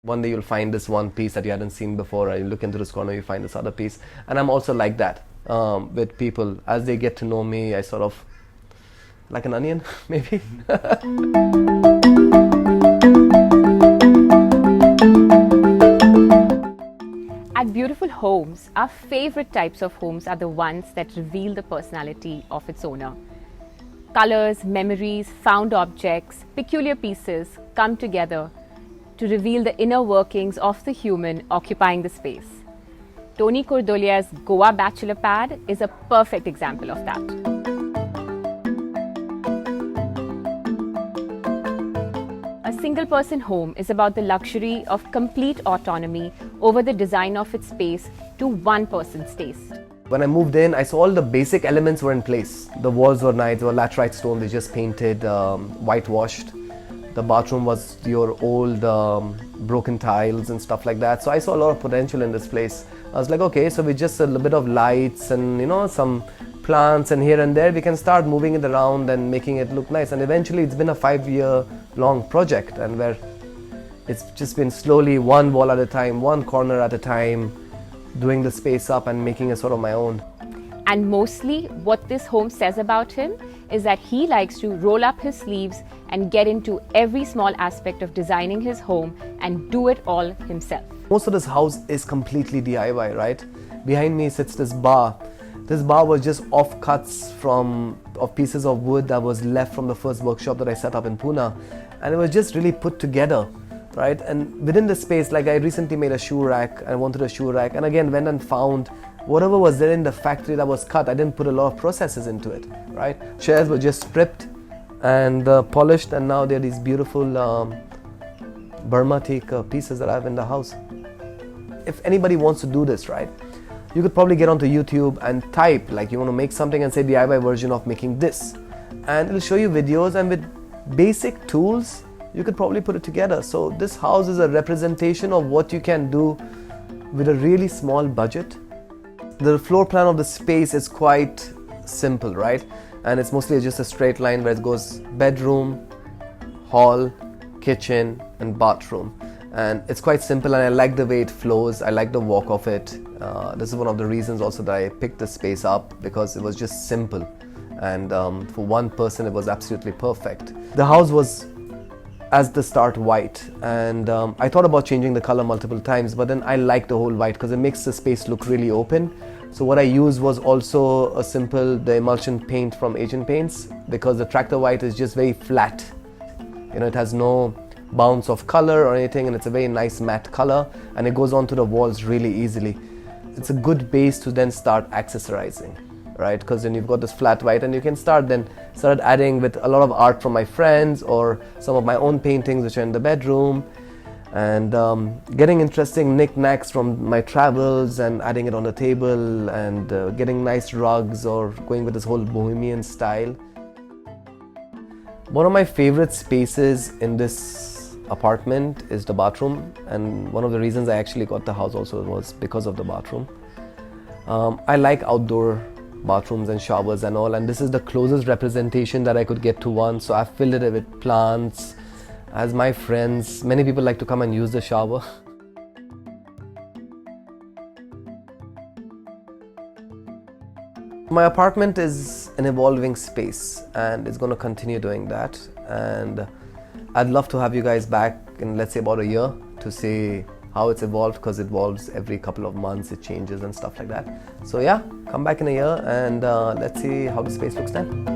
One day you'll find this one piece that you hadn't seen before, and you look into this corner, you find this other piece. And I'm also like that with people. As they get to know me, I sort of, like an onion, maybe. At Beautiful Homes, our favorite types of homes are the ones that reveal the personality of its owner. Colors, memories, found objects, peculiar pieces come together to reveal the inner workings of the human occupying the space. Tony Cordolia's Goa Bachelor Pad is a perfect example of that. A single-person home is about the luxury of complete autonomy over the design of its space to one person's taste. When I moved in, I saw all the basic elements were in place. The walls were nice, they were laterite stone, they just painted, whitewashed. The bathroom was your old broken tiles and stuff like that. So I saw a lot of potential in this place. I was like, okay, so with just a little bit of lights and some plants and here and there, we can start moving it around and making it look nice. And eventually it's been a 5-year-long project, and where it's just been slowly one wall at a time, one corner at a time, doing the space up and making it sort of my own. And mostly what this home says about him is that he likes to roll up his sleeves and get into every small aspect of designing his home and do it all himself. Most of this house is completely DIY, right? Behind me sits this bar. This bar was just offcuts of pieces of wood that was left from the first workshop that I set up in Pune. And it was just really put together, right? And within the space, like I recently made a shoe rack, I wanted a shoe rack, and again went and found whatever was there in the factory that was cut. I didn't put a lot of processes into it, right? Chairs were just stripped and polished, and now they're these beautiful Burma teak pieces that I have in the house. If anybody wants to do this, right, you could probably get onto YouTube and type, like you want to make something and say DIY version of making this. And it'll show you videos, and with basic tools, you could probably put it together. So this house is a representation of what you can do with a really small budget. The floor plan of the space is quite simple, right? And it's mostly just a straight line where it goes bedroom, hall, kitchen, and bathroom. And it's quite simple, and I like the way it flows. I like the walk of it. This is one of the reasons also that I picked the space up, because it was just simple. And for one person, it was absolutely perfect. The house was, as the start, white, and I thought about changing the color multiple times, but then I like the whole white because it makes the space look really open. So what I used was also the emulsion paint from Asian Paints, because the Tractor White is just very flat. It has no bounce of color or anything, and it's a very nice matte color, and it goes onto the walls really easily. It's a good base to then start accessorizing, right? Because then you've got this flat white, and you can start adding with a lot of art from my friends or some of my own paintings which are in the bedroom, and getting interesting knickknacks from my travels and adding it on the table, and getting nice rugs or going with this whole bohemian style. One of my favorite spaces in this apartment is the bathroom, and one of the reasons I actually got the house also was because of the bathroom. I like outdoor bathrooms and showers and all, and this is the closest representation that I could get to one. So I filled it with plants. As my friends, many people like to come and use the shower. My apartment is an evolving space, and it's going to continue doing that. And I'd love to have you guys back in, let's say, about a year to see how it's evolved, because it evolves every couple of months, it changes and stuff like that. So yeah, come back in a year and let's see how the space looks then.